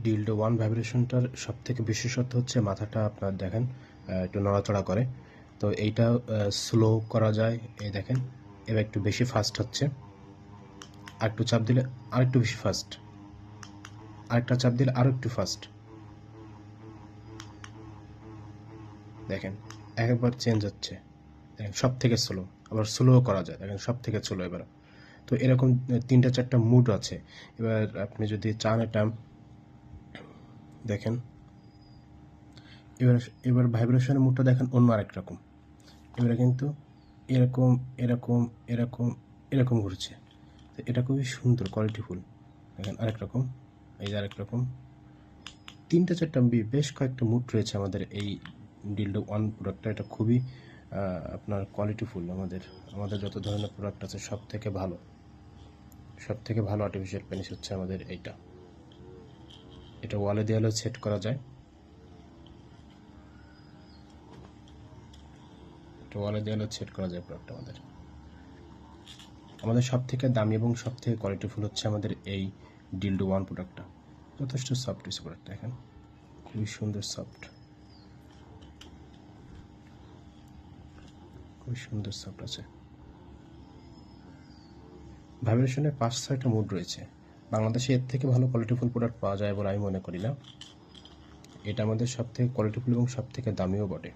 Dildo one ভাইব্রেশনটার সবথেকে বিশেষত্ব হচ্ছে মাথাটা আপনার দেখেন একটু নড়াচড়া করে। তো এইটা স্লো করা যায়, এই দেখেন এবার একটু বেশি ফাস্ট হচ্ছে, আরেকটু চাপ দিলে আরেকটু বেশি ফাস্ট, আরেকটা চাপ দিলে আরও একটু ফাস্ট, দেখেন একবার চেঞ্জ হচ্ছে, দেখেন সব থেকে স্লো, আবার স্লো করা যায়, দেখেন সব থেকে স্লো এবার। তো এরকম 3-4টা মুড আছে। এবার আপনি যদি চান এটা দেখেন, এবার এবার ভাইব্রেশনের মুডটা দেখেন অন্য আরেক রকম। এবারে কিন্তু এরকম এরকম এরকম এরকম ঘুরছে। তো এটা খুবই সুন্দর কোয়ালিটিফুল। দেখেন আরেক রকম, এই যে আরেক রকম, 3-4টা বেশ কয়েকটা মুড রয়েছে আমাদের এই ডিলডো ওয়ান প্রোডাক্টটা। এটা খুবই আপনার কোয়ালিটিফুল। আমাদের আমাদের যত ধরনের প্রোডাক্ট আছে সব থেকে ভালো আর্টিফিশিয়াল পেনিস হচ্ছে আমাদের এইটা। এটা ওয়ালে দেওয়ালে সেট করা যায়, এটা ওয়ালে দেওয়ালে সেট করা যায় প্রোডাক্ট। আমাদের সব থেকে দামি এবং সব থেকে কোয়ালিটিফুল হচ্ছে আমাদের এই ডিলডো ওয়ান প্রোডাক্টটা। যথেষ্ট সফট হচ্ছে প্রোডাক্টটা, দেখেন খুবই সুন্দর সফট, খুবই সুন্দর সফট আছে। ভাইব্রেশনের 5-6টা মুড রয়েছে। বাংলাদেশে এর থেকে ভালো কোয়ালিটিফুল প্রোডাক্ট পাওয়া যায় বলে আমি মনে করি না। এটা আমাদের সব থেকে কোয়ালিটিফুল এবং সব থেকে দামিও বটে।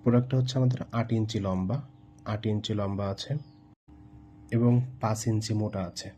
প্রোডাক্টটা হচ্ছে আমাদের 8 ইঞ্চি লম্বা, 8 ইঞ্চি লম্বা আছে এবং 5 ইঞ্চি মোটা আছে।